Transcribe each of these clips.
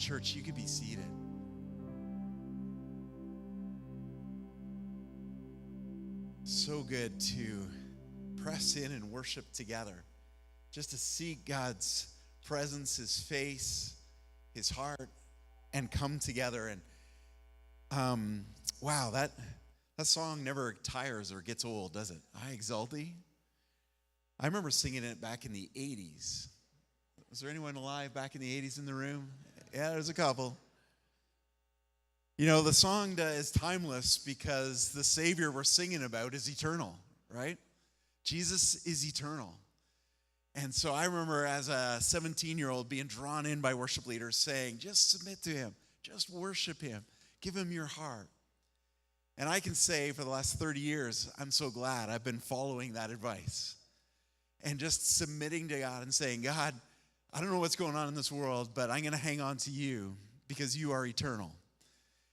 Church, you could be seated. So good to press in and worship together, just to see God's presence, his face, his heart, and come together. And wow, that song never tires or gets old, does it? I exalt thee. I remember singing it back in the 80s. Was there anyone alive back in the 80s in the room? Yeah, there's a couple. You know, the song is timeless because the Savior we're singing about is eternal, right? Jesus is eternal. And so I remember as a 17-year-old being drawn in by worship leaders saying, just submit to him, just worship him, give him your heart. And I can say for the last 30 years, I'm so glad I've been following that advice and just submitting to God and saying, God, I don't know what's going on in this world, but I'm going to hang on to you because you are eternal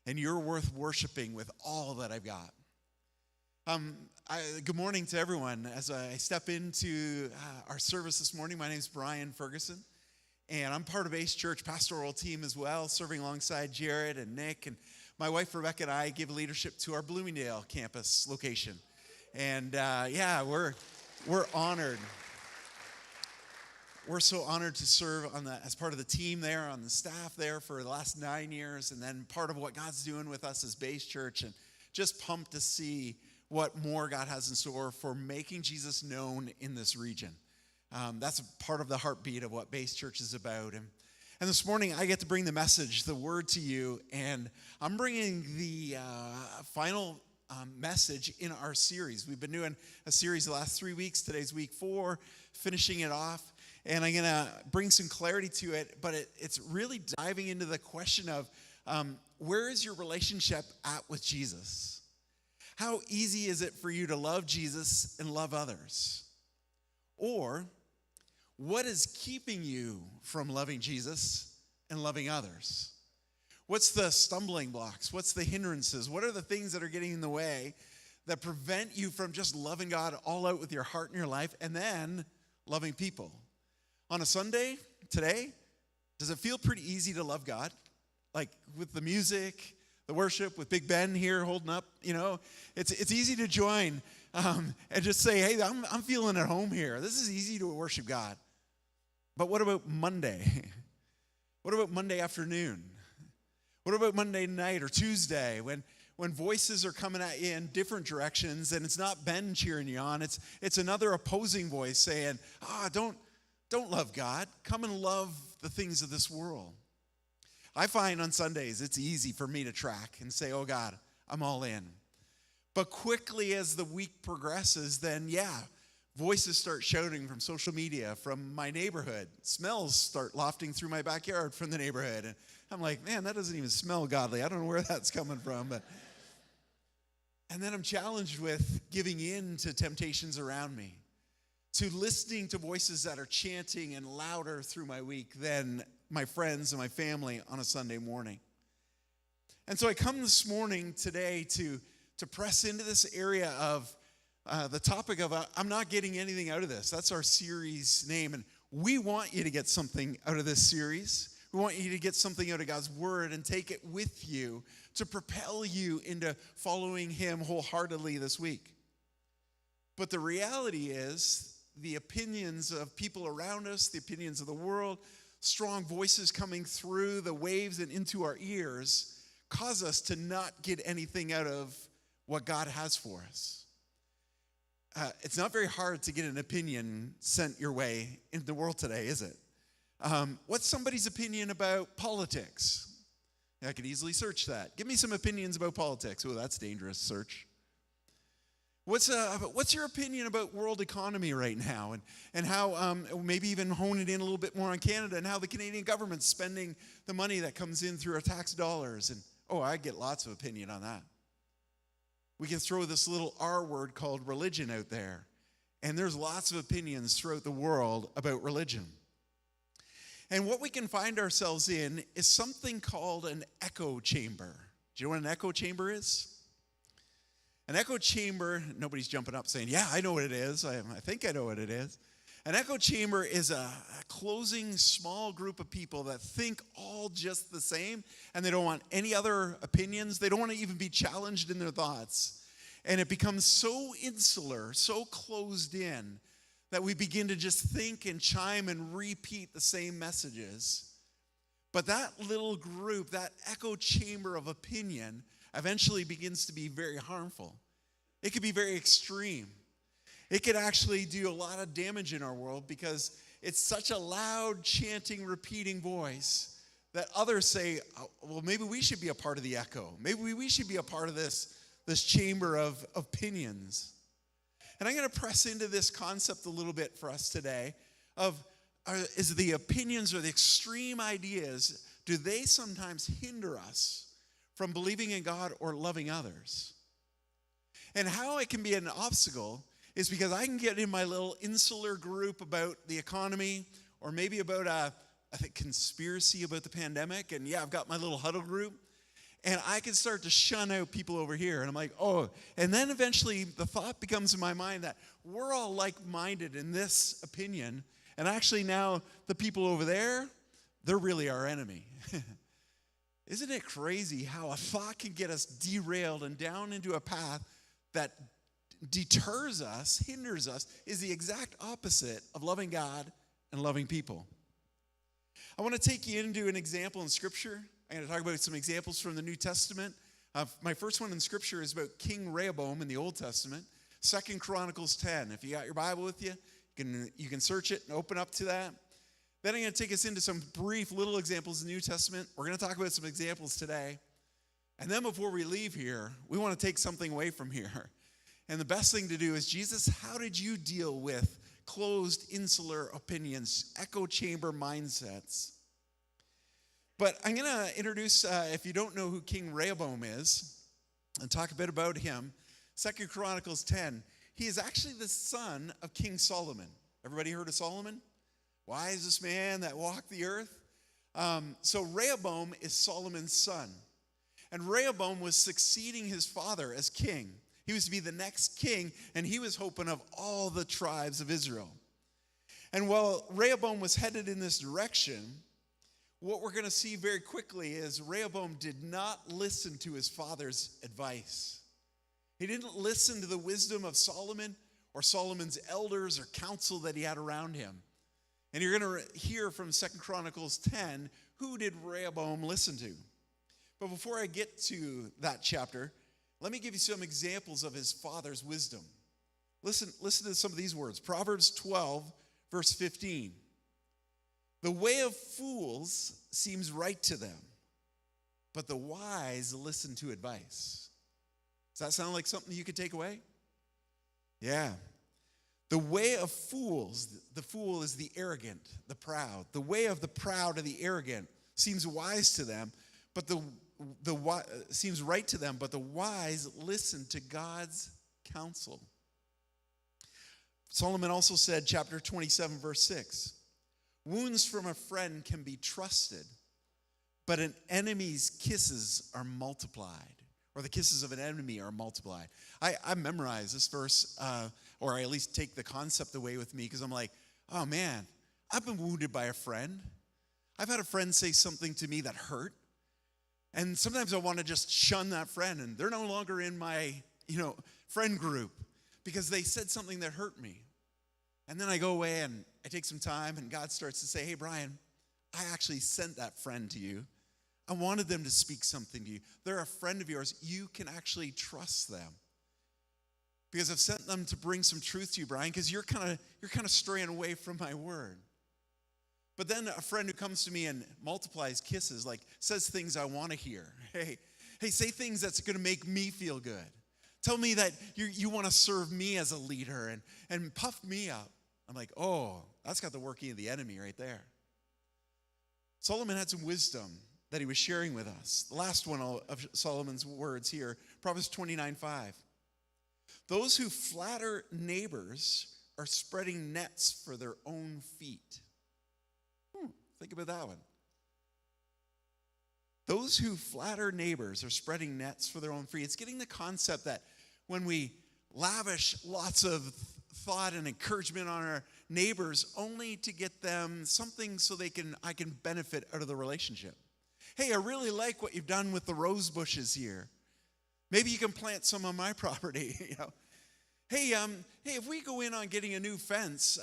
and you're worth worshiping with all that I've got. Good morning to everyone. As I step into our service this morning, my name is Bryan Ferguson, and I'm part of Base.Church pastoral team as well, serving alongside Jared and Nick, and my wife Rebecca and I give leadership to our Bloomingdale campus location. And we're honored. We're so honored to serve as part of the team there, on the staff there for the last 9 years, and then part of what God's doing with us as Base.Church, and just pumped to see what more God has in store for making Jesus known in this region. That's part of the heartbeat of what Base.Church is about. And this morning, I get to bring the message, the word to you, and I'm bringing the final message in our series. We've been doing a series the last 3 weeks. Today's week 4, finishing it off. And I'm going to bring some clarity to it, but it's really diving into the question of where is your relationship at with Jesus? How easy is it for you to love Jesus and love others? Or what is keeping you from loving Jesus and loving others? What's the stumbling blocks? What's the hindrances? What are the things that are getting in the way that prevent you from just loving God all out with your heart and your life and then loving people? On a Sunday, today, does it feel pretty easy to love God? Like with the music, the worship, with Big Ben here holding up, you know, it's easy to join and just say, hey, I'm feeling at home here. This is easy to worship God. But what about Monday? What about Monday afternoon? What about Monday night or Tuesday when voices are coming at you in different directions and it's not Ben cheering you on, it's another opposing voice saying, don't love God. Come and love the things of this world. I find on Sundays it's easy for me to track and say, oh God, I'm all in. But quickly as the week progresses, then voices start shouting from social media, from my neighborhood. Smells start lofting through my backyard from the neighborhood. And I'm like, man, that doesn't even smell godly. I don't know where that's coming from. And then I'm challenged with giving in to temptations around me, to listening to voices that are chanting and louder through my week than my friends and my family on a Sunday morning. And so I come this morning today to press into this area of the topic of I'm not getting anything out of this. That's our series name. And we want you to get something out of this series. We want you to get something out of God's word and take it with you to propel you into following him wholeheartedly this week. But the reality is, the opinions of people around us, the opinions of the world, strong voices coming through the waves and into our ears cause us to not get anything out of what God has for us. It's not very hard to get an opinion sent your way in the world today, is it? What's somebody's opinion about politics? I could easily search that. Give me some opinions about politics. Oh, that's dangerous search. What's your opinion about world economy right now and how maybe even hone it in a little bit more on Canada and how the Canadian government's spending the money that comes in through our tax dollars? And I get lots of opinion on that. We can throw this little R word called religion out there, and there's lots of opinions throughout the world about religion. And what we can find ourselves in is something called an echo chamber. Do you know what an echo chamber is? An echo chamber, nobody's jumping up saying, yeah, I know what it is. I think I know what it is. An echo chamber is a closing small group of people that think all just the same, and they don't want any other opinions. They don't want to even be challenged in their thoughts. And it becomes so insular, so closed in, that we begin to just think and chime and repeat the same messages. But that little group, that echo chamber of opinion, eventually begins to be very harmful. It could be very extreme. It could actually do a lot of damage in our world because it's such a loud, chanting, repeating voice that others say, oh, well, maybe we should be a part of the echo. Maybe we should be a part of this chamber of opinions. And I'm going to press into this concept a little bit for us today of, is the opinions or the extreme ideas, do they sometimes hinder us from believing in God or loving others? And how it can be an obstacle is because I can get in my little insular group about the economy, or maybe about I think conspiracy about the pandemic, and yeah, I've got my little huddle group, and I can start to shun out people over here, and I'm like, oh, and then eventually the thought becomes in my mind that we're all like-minded in this opinion, and actually now the people over there, they're really our enemy. Isn't it crazy how a thought can get us derailed and down into a path that deters us, hinders us, is the exact opposite of loving God and loving people. I want to take you into an example in Scripture. I'm going to talk about some examples from the New Testament. My first one in Scripture is about King Rehoboam in the Old Testament, 2 Chronicles 10. If you got your Bible with you, you can search it and open up to that. Then I'm going to take us into some brief little examples in the New Testament. We're going to talk about some examples today. And then before we leave here, we want to take something away from here. And the best thing to do is, Jesus, how did you deal with closed, insular opinions, echo chamber mindsets? But I'm going to introduce, if you don't know who King Rehoboam is, and talk a bit about him. 2 Chronicles 10. He is actually the son of King Solomon. Everybody heard of Solomon? Wisest man that walked the earth. So Rehoboam is Solomon's son. And Rehoboam was succeeding his father as king. He was to be the next king, and he was hoping of all the tribes of Israel. And while Rehoboam was headed in this direction, what we're going to see very quickly is Rehoboam did not listen to his father's advice. He didn't listen to the wisdom of Solomon or Solomon's elders or counsel that he had around him. And you're going to hear from 2 Chronicles 10, who did Rehoboam listen to? But before I get to that chapter, let me give you some examples of his father's wisdom. Listen to some of these words. Proverbs 12, verse 15. The way of fools seems right to them, but the wise listen to advice. Does that sound like something you could take away? Yeah. The way of fools, the fool is the arrogant, the proud. The way of the proud and the arrogant seems wise to them, but seems right to them, but the wise listen to God's counsel. Solomon also said, chapter 27, verse 6, wounds from a friend can be trusted, but an enemy's kisses are multiplied, or the kisses of an enemy are multiplied. I memorize this verse, or I at least take the concept away with me, because I'm like, oh man, I've been wounded by a friend. I've had a friend say something to me that hurt. And sometimes I want to just shun that friend, and they're no longer in my, friend group because they said something that hurt me. And then I go away and I take some time, and God starts to say, hey, Bryan, I actually sent that friend to you. I wanted them to speak something to you. They're a friend of yours. You can actually trust them because I've sent them to bring some truth to you, Bryan, because you're kind of straying away from my word. But then a friend who comes to me and multiplies kisses, like says things I want to hear. Hey, say things that's going to make me feel good. Tell me that you want to serve me as a leader and puff me up. I'm like, oh, that's got the working of the enemy right there. Solomon had some wisdom that he was sharing with us. The last one of Solomon's words here, Proverbs 29:5. Those who flatter neighbors are spreading nets for their own feet. Think about that one. Those who flatter neighbors are spreading nets for their own feet. It's getting the concept that when we lavish lots of thought and encouragement on our neighbors only to get them something so I can benefit out of the relationship. Hey, I really like what you've done with the rose bushes here. Maybe you can plant some on my property. Hey, if we go in on getting a new fence,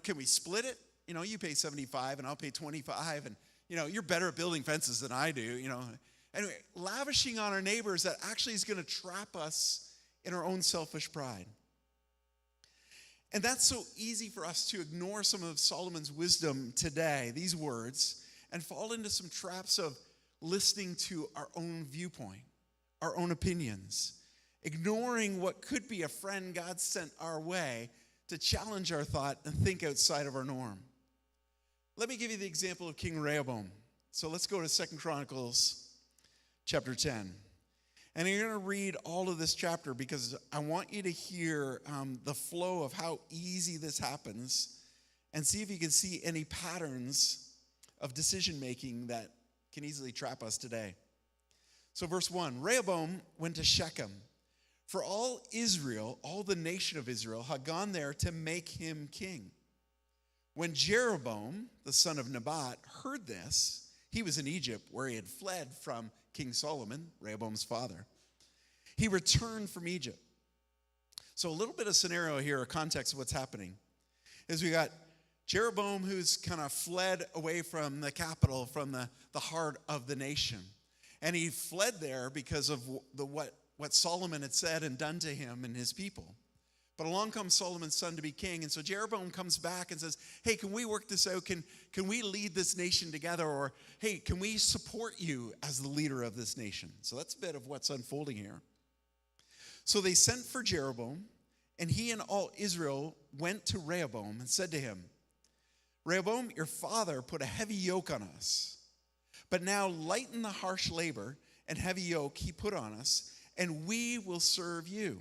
can we split it? You pay 75 and I'll pay 25, and you're better at building fences than I do. Anyway, lavishing on our neighbors that actually is going to trap us in our own selfish pride. And that's so easy for us to ignore some of Solomon's wisdom today, these words, and fall into some traps of listening to our own viewpoint, our own opinions, ignoring what could be a friend God sent our way to challenge our thought and think outside of our norm. Let me give you the example of King Rehoboam. So let's go to 2 Chronicles chapter 10. And you're going to read all of this chapter because I want you to hear the flow of how easy this happens and see if you can see any patterns of decision-making that can easily trap us today. So verse 1, Rehoboam went to Shechem, for all Israel, all the nation of Israel, had gone there to make him king. When Jeroboam, the son of Nebat, heard this, he was in Egypt, where he had fled from King Solomon, Rehoboam's father. He returned from Egypt. So a little bit of scenario here, a context of what's happening, is we got Jeroboam, who's kind of fled away from the capital, from the heart of the nation. And he fled there because of what Solomon had said and done to him and his people. But along comes Solomon's son to be king. And so Jeroboam comes back and says, hey, can we work this out? Can we lead this nation together? Or, hey, can we support you as the leader of this nation? So that's a bit of what's unfolding here. So they sent for Jeroboam, and he and all Israel went to Rehoboam and said to him, Rehoboam, your father put a heavy yoke on us. But now lighten the harsh labor and heavy yoke he put on us, and we will serve you.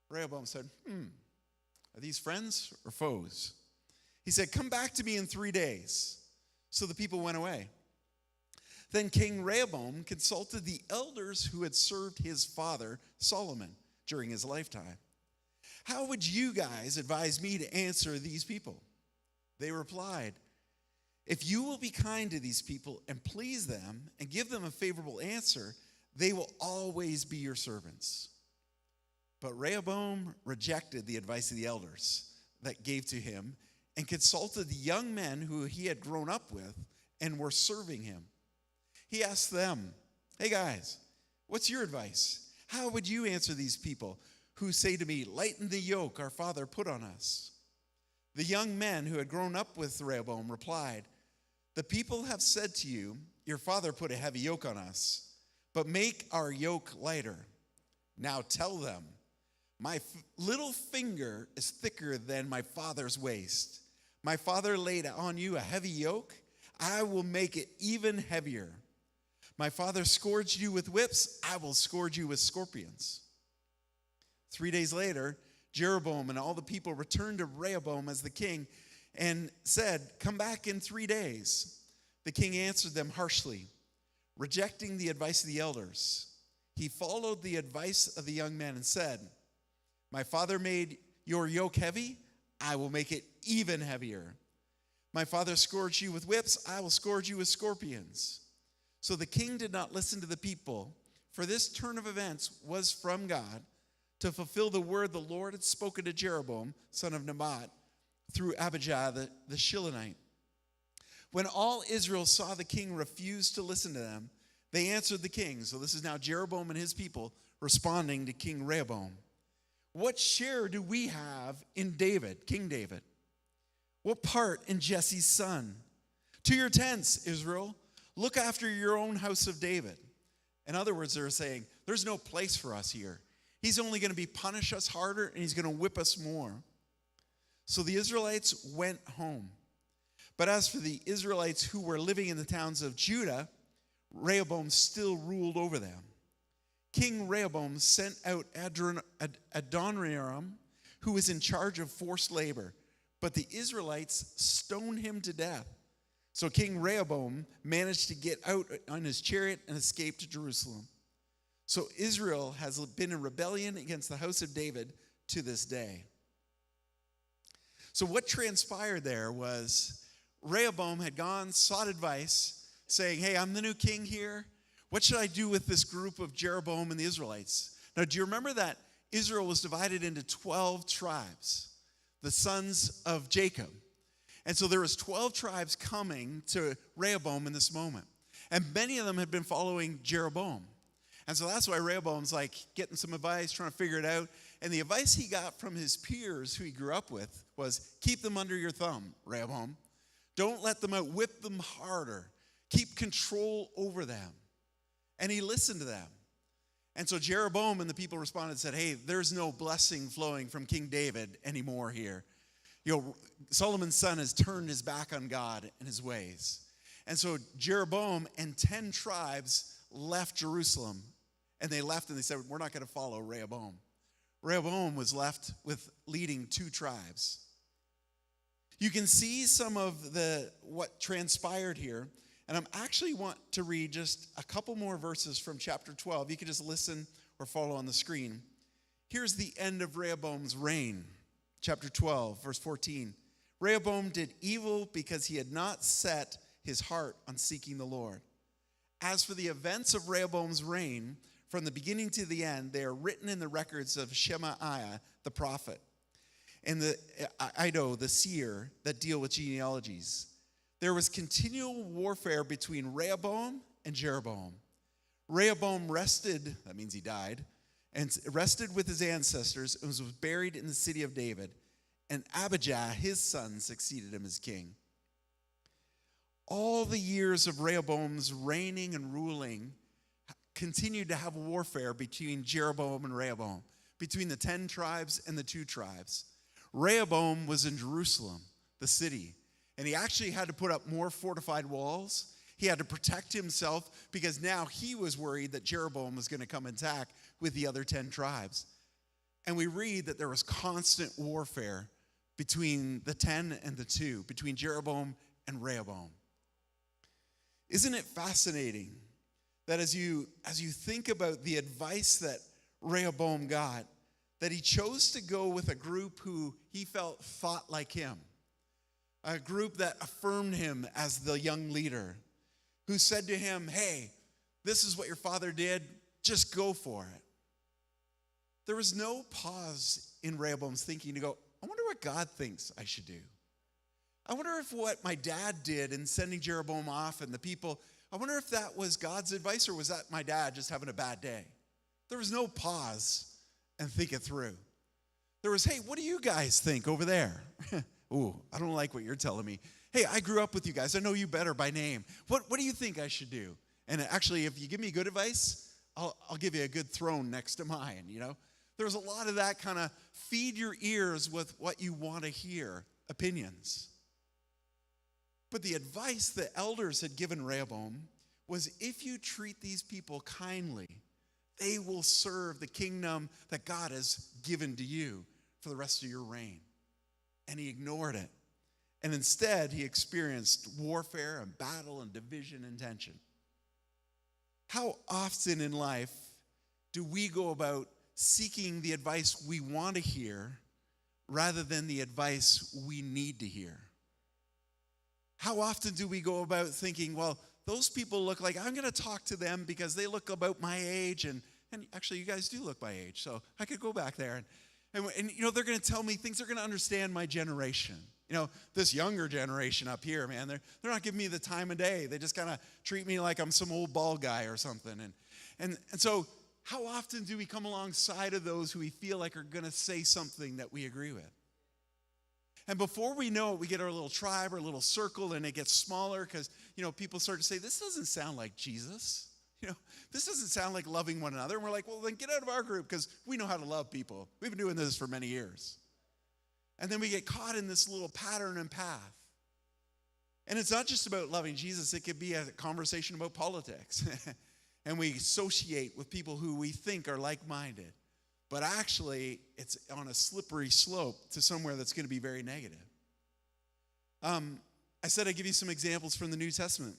Rehoboam said, are these friends or foes? He said, come back to me in 3 days. So the people went away. Then King Rehoboam consulted the elders who had served his father Solomon during his lifetime. How would you guys advise me to answer these people? They replied, if you will be kind to these people and please them and give them a favorable answer, they will always be your servants. But Rehoboam rejected the advice of the elders that gave to him and consulted the young men who he had grown up with and were serving him. He asked them, hey guys, what's your advice? How would you answer these people who say to me, lighten the yoke our father put on us? The young men who had grown up with Rehoboam replied, the people have said to you, your father put a heavy yoke on us, but make our yoke lighter. Now tell them, my little finger is thicker than my father's waist. My father laid on you a heavy yoke. I will make it even heavier. My father scourged you with whips. I will scourge you with scorpions. 3 days later, Jeroboam and all the people returned to Rehoboam as the king and said, come back in 3 days. The king answered them harshly, rejecting the advice of the elders. He followed the advice of the young men and said, my father made your yoke heavy. I will make it even heavier. My father scourged you with whips. I will scourge you with scorpions. So the king did not listen to the people, for this turn of events was from God to fulfill the word the Lord had spoken to Jeroboam, son of Nebat, through Abijah the Shilonite. When all Israel saw the king refuse to listen to them, they answered the king. So this is now Jeroboam and his people responding to King Rehoboam. What share do we have in David, King David? What part in Jesse's son? To your tents, Israel. Look after your own house of David. In other words, they're saying, there's no place for us here. He's only going to punish us harder, and he's going to whip us more. So the Israelites went home. But as for the Israelites who were living in the towns of Judah, Rehoboam still ruled over them. King Rehoboam sent out Adoniram, who was in charge of forced labor, but the Israelites stoned him to death. So King Rehoboam managed to get out on his chariot and escape to Jerusalem. So Israel has been in rebellion against the house of David to this day. So what transpired there was Rehoboam had gone, sought advice, saying, hey, I'm the new king here. What should I do with this group of Jeroboam and the Israelites? Now, do you remember that Israel was divided into 12 tribes, the sons of Jacob? And so there was 12 tribes coming to Rehoboam in this moment. And many of them had been following Jeroboam. And so that's why Rehoboam's like getting some advice, trying to figure it out. And the advice he got from his peers who he grew up with was, keep them under your thumb, Rehoboam. Don't let them out. Whip them harder. Keep control over them. And he listened to them. And so Jeroboam and the people responded and said, hey, there's no blessing flowing from King David anymore here. Solomon's son has turned his back on God and his ways. And so Jeroboam and 10 tribes left Jerusalem. And they left and they said, we're not going to follow Rehoboam. Rehoboam was left with leading 2 tribes. You can see some of what transpired here. And I'm actually want to read just a couple more verses from chapter 12. You can just listen or follow on the screen. Here's the end of Rehoboam's reign. Chapter 12, verse 14. Rehoboam did evil because he had not set his heart on seeking the Lord. As for the events of Rehoboam's reign, from the beginning to the end, they are written in the records of Shemaiah the prophet and the Iddo the seer that deal with genealogies. There was continual warfare between Rehoboam and Jeroboam. Rehoboam rested, that means he died, and rested with his ancestors and was buried in the city of David. And Abijah, his son, succeeded him as king. All the years of Rehoboam's reigning and ruling continued to have warfare between Jeroboam and Rehoboam, between the 10 tribes and the 2 tribes. Rehoboam was in Jerusalem, the city, and he actually had to put up more fortified walls. He had to protect himself because now he was worried that Jeroboam was going to come attack with the other 10 tribes. And we read that there was constant warfare between the 10 and the 2, between Jeroboam and Rehoboam. Isn't it fascinating that as you think about the advice that Rehoboam got, that he chose to go with a group who he felt thought like him, a group that affirmed him as the young leader, who said to him, hey, this is what your father did, just go for it. There was no pause in Rehoboam's thinking to go, I wonder what God thinks I should do. I wonder if what my dad did in sending Jeroboam off and the people, I wonder if that was God's advice or was that my dad just having a bad day? There was no pause and think it through. There was, hey, what do you guys think over there? Ooh, I don't like what you're telling me. Hey, I grew up with you guys. I know you better by name. What do you think I should do? And actually, if you give me good advice, I'll give you a good throne next to mine, you know? There's a lot of that kind of feed your ears with what you want to hear opinions. But the advice the elders had given Rehoboam was, if you treat these people kindly, they will serve the kingdom that God has given to you for the rest of your reign. And he ignored it. And instead, he experienced warfare and battle and division and tension. How often in life do we go about seeking the advice we want to hear rather than the advice we need to hear? How often do we go about thinking, well, those people look like I'm going to talk to them because they look about my age, and actually you guys do look my age, so I could go back there and you know, they're going to tell me things, they're going to understand my generation. You know, this younger generation up here, man, they're not giving me the time of day. They just kind of treat me like I'm some old bald guy or something. And so how often do we come alongside of those who we feel like are going to say something that we agree with? And before we know it, we get our little tribe, our little circle, and it gets smaller because, you know, people start to say, this doesn't sound like Jesus. You know, this doesn't sound like loving one another. And we're like, well, then get out of our group because we know how to love people. We've been doing this for many years. And then we get caught in this little pattern and path. And it's not just about loving Jesus. It could be a conversation about politics. And we associate with people who we think are like-minded. But actually, it's on a slippery slope to somewhere that's going to be very negative. I said I'd give you some examples from the New Testament.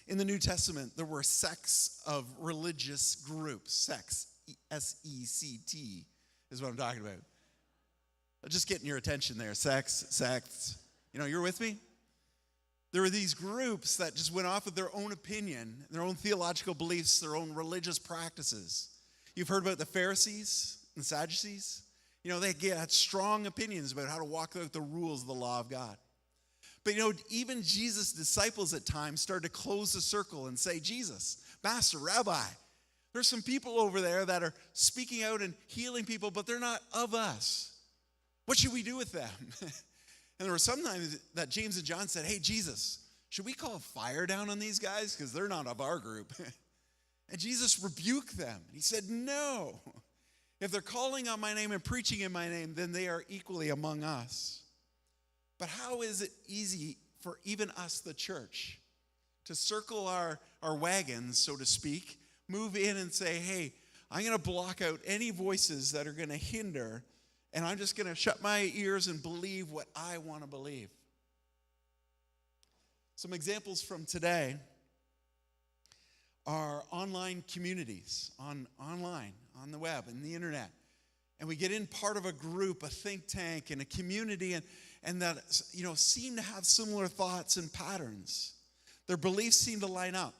In the New Testament, there were sects of religious groups. Sects, S-E-C-T is what I'm talking about. Just getting your attention there. Sects. You're with me? There were these groups that just went off with their own opinion, their own theological beliefs, their own religious practices. You've heard about the Pharisees and Sadducees. They had strong opinions about how to walk out the rules of the law of God. But even Jesus' disciples at times started to close the circle and say, Jesus, Master, Rabbi, there's some people over there that are speaking out and healing people, but they're not of us. What should we do with them? And there were some times that James and John said, hey, Jesus, should we call fire down on these guys? Because they're not of our group. And Jesus rebuked them. He said, no. If they're calling on my name and preaching in my name, then they are equally among us. But how is it easy for even us, the church, to circle our wagons, so to speak, move in and say, hey, I'm going to block out any voices that are going to hinder, and I'm just going to shut my ears and believe what I want to believe. Some examples from today are online communities, online, on the web, and the internet. And we get in part of a group, a think tank, and a community, and that seem to have similar thoughts and patterns. Their beliefs seem to line up.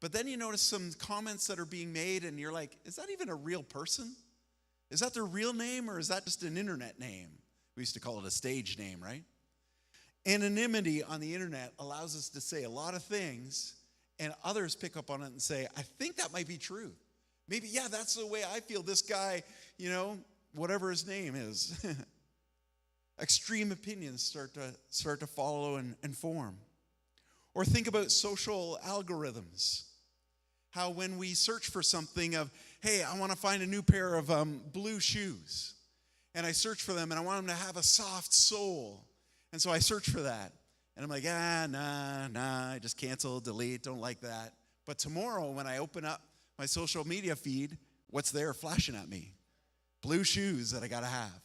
But then you notice some comments that are being made, and you're like, is that even a real person? Is that their real name, or is that just an internet name? We used to call it a stage name, right? Anonymity on the internet allows us to say a lot of things, and others pick up on it and say, I think that might be true. Maybe, yeah, that's the way I feel. This guy, whatever his name is. Extreme opinions start to follow and form. Or think about social algorithms. How when we search for something of, hey, I want to find a new pair of blue shoes. And I search for them, and I want them to have a soft sole. And so I search for that. And I'm like, nah, I just cancel, delete, don't like that. But tomorrow when I open up my social media feed, what's there flashing at me? Blue shoes that I got to have.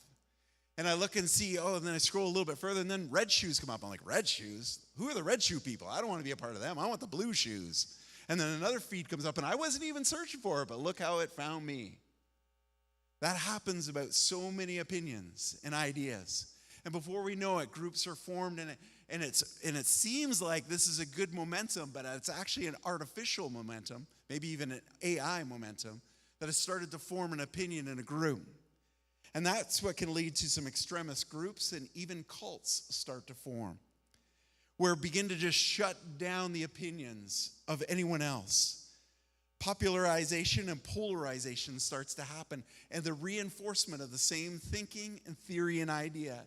And I look and see, and then I scroll a little bit further, and then red shoes come up. I'm like, red shoes? Who are the red shoe people? I don't want to be a part of them. I want the blue shoes. And then another feed comes up, and I wasn't even searching for it, but look how it found me. That happens about so many opinions and ideas. And before we know it, groups are formed, and it seems like this is a good momentum, but it's actually an artificial momentum, maybe even an AI momentum, that has started to form an opinion in a group. And that's what can lead to some extremist groups, and even cults start to form, where begin to just shut down the opinions of anyone else. Popularization and polarization starts to happen, and the reinforcement of the same thinking and theory and idea.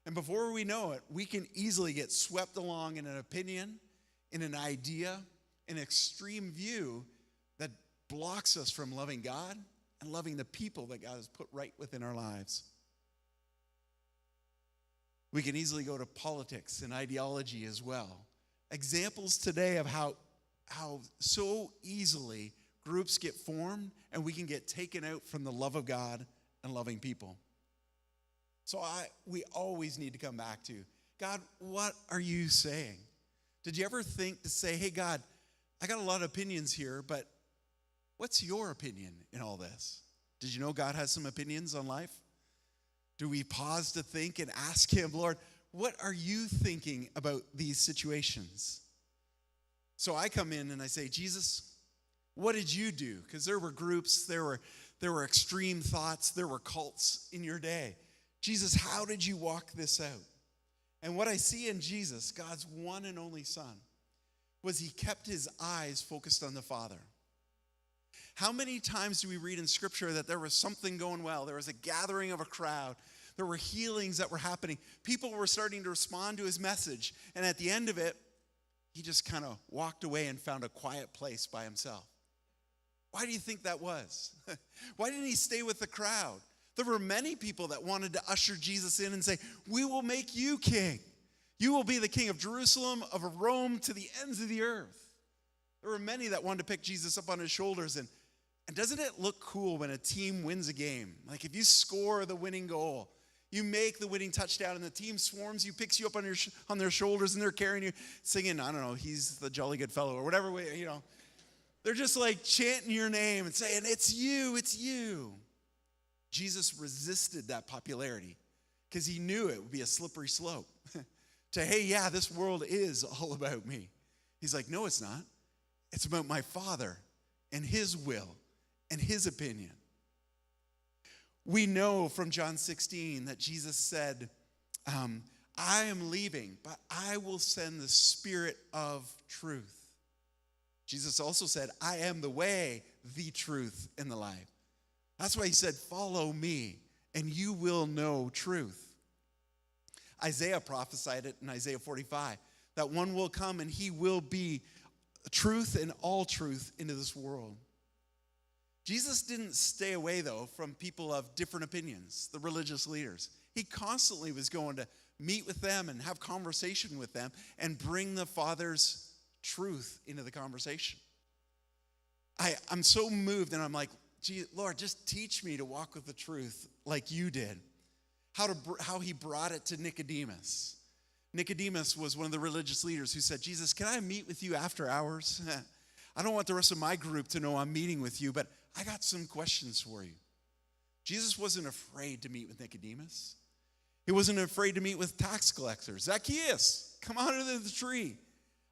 And before we know it, we can easily get swept along in an opinion, in an idea, an extreme view that blocks us from loving God and loving the people that God has put right within our lives. We can easily go to politics and ideology as well. Examples today of how so easily groups get formed and we can get taken out from the love of God and loving people. So we always need to come back to, God, what are you saying? Did you ever think to say, hey, God, I got a lot of opinions here, but what's your opinion in all this? Did you know God has some opinions on life? Do we pause to think and ask him, Lord, what are you thinking about these situations? So I come in and I say, Jesus, what did you do? Because there were groups, there were extreme thoughts, there were cults in your day. Jesus, how did you walk this out? And what I see in Jesus, God's one and only Son, was he kept his eyes focused on the Father. How many times do we read in Scripture that there was something going well? There was a gathering of a crowd. There were healings that were happening. People were starting to respond to his message. And at the end of it, he just kind of walked away and found a quiet place by himself. Why do you think that was? Why didn't he stay with the crowd? There were many people that wanted to usher Jesus in and say, we will make you king. You will be the king of Jerusalem, of Rome, to the ends of the earth. There were many that wanted to pick Jesus up on his shoulders. And doesn't it look cool when a team wins a game? Like if you score the winning goal, you make the winning touchdown, and the team swarms you, picks you up on their shoulders, and they're carrying you, singing, I don't know, he's the jolly good fellow, or whatever way, you know. They're just like chanting your name and saying, it's you, it's you. Jesus resisted that popularity. because he knew it would be a slippery slope to, hey, yeah, this world is all about me. He's like, no, it's not. It's about my Father and his will and his opinion. We know from John 16 that Jesus said, I am leaving, but I will send the Spirit of truth. Jesus also said, I am the way, the truth, and the life. That's why he said, follow me, and you will know truth. Isaiah prophesied it in Isaiah 45, that one will come and he will be truth and all truth into this world. Jesus didn't stay away, though, from people of different opinions, the religious leaders. He constantly was going to meet with them and have conversation with them and bring the Father's truth into the conversation. I'm so moved, and I'm like, gee, Lord, just teach me to walk with the truth like you did. How he brought it to Nicodemus. Nicodemus was one of the religious leaders who said, Jesus, can I meet with you after hours? I don't want the rest of my group to know I'm meeting with you, but I got some questions for you. Jesus wasn't afraid to meet with Nicodemus. He wasn't afraid to meet with tax collectors. Zacchaeus, come out of the tree.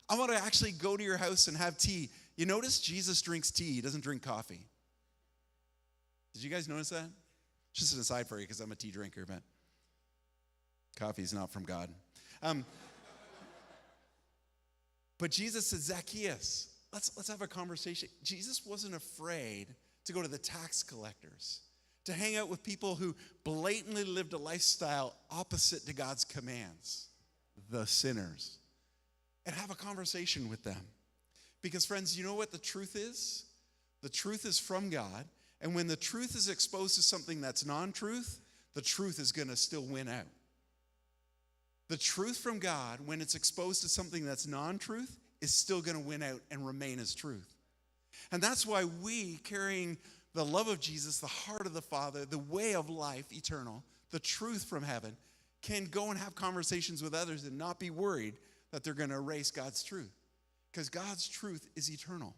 I want to actually go to your house and have tea. You notice Jesus drinks tea. He doesn't drink coffee. Did you guys notice that? Just an aside for you because I'm a tea drinker, but coffee is not from God. But Jesus said, Zacchaeus, let's have a conversation. Jesus wasn't afraid to go to the tax collectors, to hang out with people who blatantly lived a lifestyle opposite to God's commands, the sinners, and have a conversation with them. Because, friends, you know what the truth is? The truth is from God, and when the truth is exposed to something that's non-truth, the truth is going to still win out. The truth from God, when it's exposed to something that's non-truth, is still going to win out and remain as truth. And that's why we, carrying the love of Jesus, the heart of the Father, the way of life eternal, the truth from heaven, can go and have conversations with others and not be worried that they're going to erase God's truth. Because God's truth is eternal.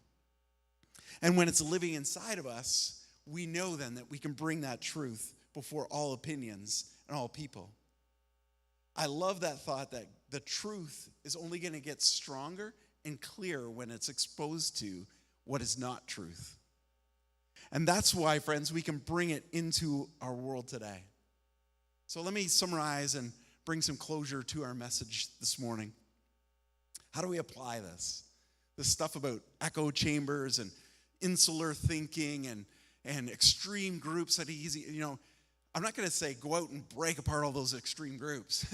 And when it's living inside of us, we know then that we can bring that truth before all opinions and all people. I love that thought that the truth is only going to get stronger and clearer when it's exposed to what is not truth. And that's why, friends, we can bring it into our world today. So let me summarize and bring some closure to our message this morning. How do we apply this? This stuff about echo chambers and insular thinking and extreme groups that easy, I'm not going to say go out and break apart all those extreme groups.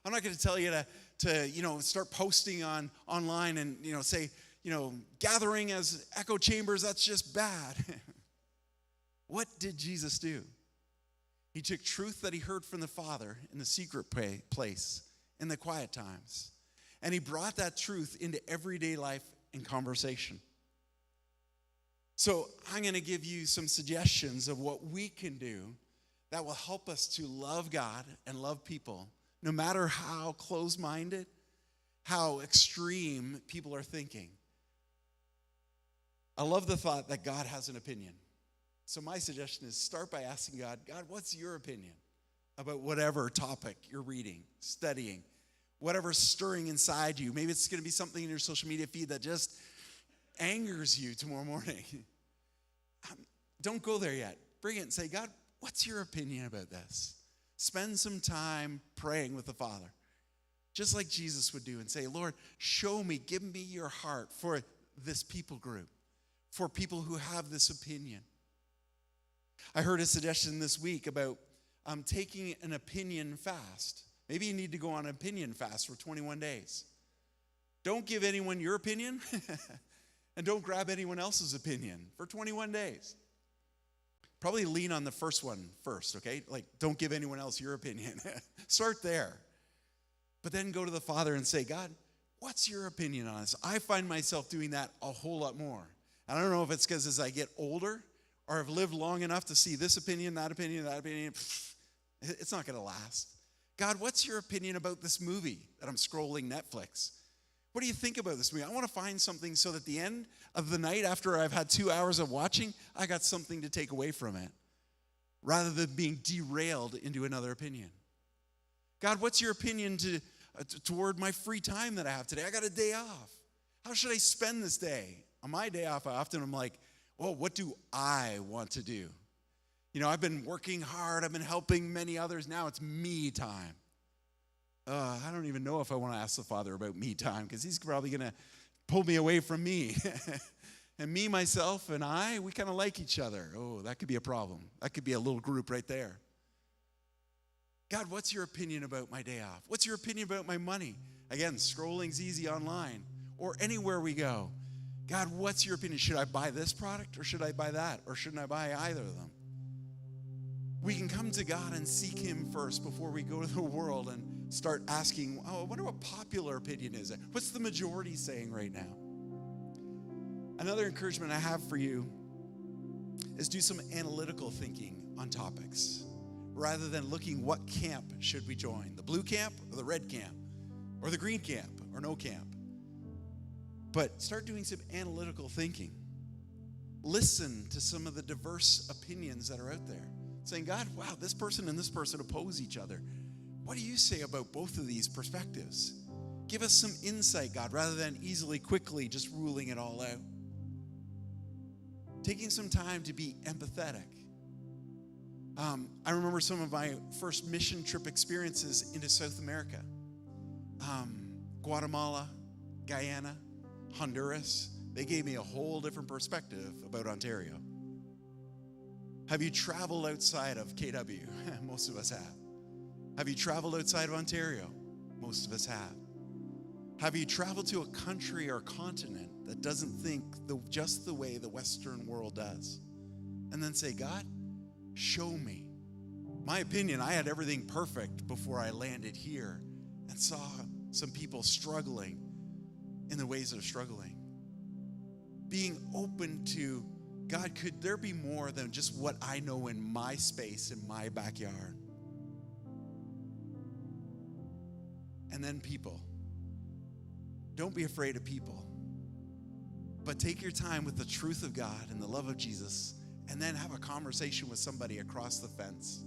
I'm not going to tell you to start posting online and say gathering as echo chambers, that's just bad. What did Jesus do? He took truth that he heard from the Father in the secret place in the quiet times, and he brought that truth into everyday life and conversation. So I'm going to give you some suggestions of what we can do that will help us to love God and love people, no matter how close-minded, how extreme people are thinking. I love the thought that God has an opinion. So my suggestion is start by asking God, what's your opinion about whatever topic you're reading, studying, whatever's stirring inside you? Maybe it's going to be something in your social media feed that just angers you tomorrow morning. Don't go there yet. Bring it and say, God, what's your opinion about this? Spend some time praying with the Father, just like Jesus would do, and say, Lord, show me, give me your heart for this people group, for people who have this opinion. I heard a suggestion this week about taking an opinion fast. Maybe you need to go on an opinion fast for 21 days. Don't give anyone your opinion, and don't grab anyone else's opinion for 21 days. Probably lean on the first one first, okay? Like, don't give anyone else your opinion. Start there. But then go to the Father and say, God, what's your opinion on this? I find myself doing that a whole lot more. And I don't know if it's because as I get older or I've lived long enough to see this opinion, that opinion, it's not going to last. God, what's your opinion about this movie that I'm scrolling Netflix? What do you think about this movie? I want to find something so that at the end of the night, after I've had 2 hours of watching, I got something to take away from it, rather than being derailed into another opinion. God, what's your opinion toward my free time that I have today? I got a day off. How should I spend this day? On my day off, I'm like, well, what do I want to do? I've been working hard. I've been helping many others. Now it's me time. I don't even know if I want to ask the Father about me time because he's probably going to pull me away from me. And me, myself, and we kind of like each other. Oh, that could be a problem. That could be a little group right there. God, what's your opinion about my day off? What's your opinion about my money? Again, scrolling's easy online or anywhere we go. God, what's your opinion? Should I buy this product or should I buy that? Or shouldn't I buy either of them? We can come to God and seek him first before we go to the world and start asking, I wonder what popular opinion is. What's the majority saying right now? Another encouragement I have for you is do some analytical thinking on topics rather than looking what camp should we join, the blue camp or the red camp or the green camp or no camp. But start doing some analytical thinking. Listen to some of the diverse opinions that are out there. Saying, God, wow, this person and this person oppose each other. What do you say about both of these perspectives? Give us some insight, God, rather than quickly just ruling it all out. Taking some time to be empathetic. I remember some of my first mission trip experiences into South America. Guatemala, Guyana, Honduras. They gave me a whole different perspective about Ontario. Have you traveled outside of KW? Most of us have. Have you traveled outside of Ontario? Most of us have. Have you traveled to a country or continent that doesn't think just the way the Western world does? And then say, God, show me. My opinion, I had everything perfect before I landed here and saw some people struggling in the ways they're struggling. Being open to, God, could there be more than just what I know in my space, in my backyard? And then people. Don't be afraid of people. But take your time with the truth of God and the love of Jesus, and then have a conversation with somebody across the fence.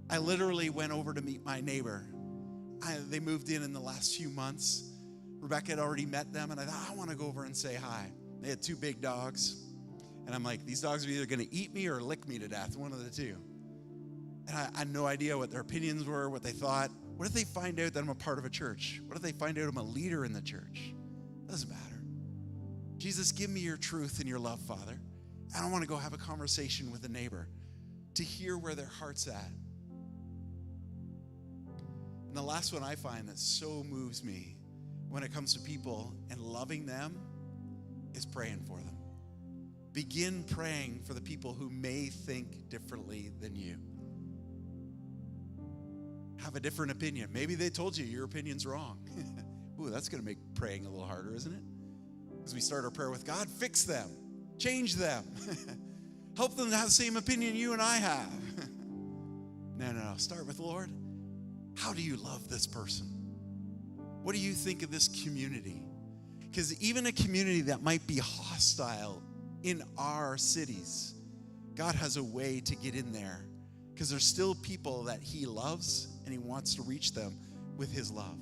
I literally went over to meet my neighbor. They moved in the last few months. Rebecca had already met them, and I thought, I want to go over and say hi. They had 2 big dogs. And I'm like, these dogs are either going to eat me or lick me to death, one of the two. And I had no idea what their opinions were, what they thought. What if they find out that I'm a part of a church? What if they find out I'm a leader in the church? Doesn't matter. Jesus, give me your truth and your love, Father. I don't want to go have a conversation with a neighbor to hear where their heart's at. And the last one I find that so moves me when it comes to people and loving them is praying for them. Begin praying for the people who may think differently than you. Have a different opinion. Maybe they told you your opinion's wrong. Ooh, that's going to make praying a little harder, isn't it? Because we start our prayer with, God, fix them. Change them. Help them to have the same opinion you and I have. No. Start with, Lord, how do you love this person? What do you think of this community? Because even a community that might be hostile in our cities, God has a way to get in there because there's still people that he loves and he wants to reach them with his love.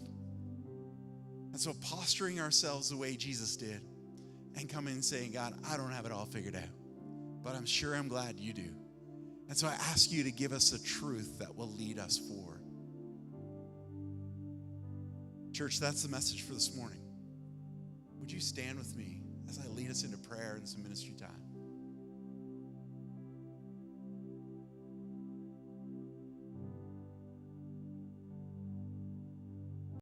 And so posturing ourselves the way Jesus did and coming and saying, God, I don't have it all figured out, but I'm glad you do. And so I ask you to give us a truth that will lead us forward. Church, that's the message for this morning. Would you stand with me as I lead us into prayer and some ministry time?